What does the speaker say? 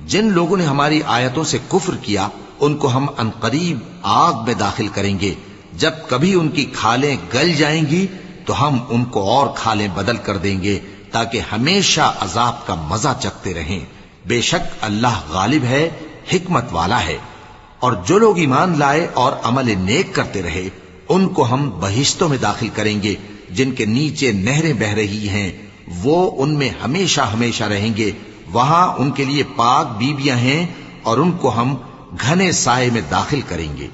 जिन लोगों ने हमारी आयतों से कुफ्र किया उनको हम अनकरीब आग में दाखिल करेंगे। जब कभी उनकी खालें गल जाएंगी तो हम उनको और खालें बदल कर देंगे ताकि हमेशा अजाब का मजा चखते रहें। बेशक अल्लाह गालिब है, हिकमत वाला है। और जो लोग ईमान लाए और अमल नेक करते रहे उनको हम बहिश्तों में दाखिल करेंगे जिनके नीचे नहरें बह रही हैं। वो उनमें हमेशा हमेशा रहेंगे। वहां उनके लिए पाक बीबियां हैं और उनको हम घने साए में दाखिल करेंगे।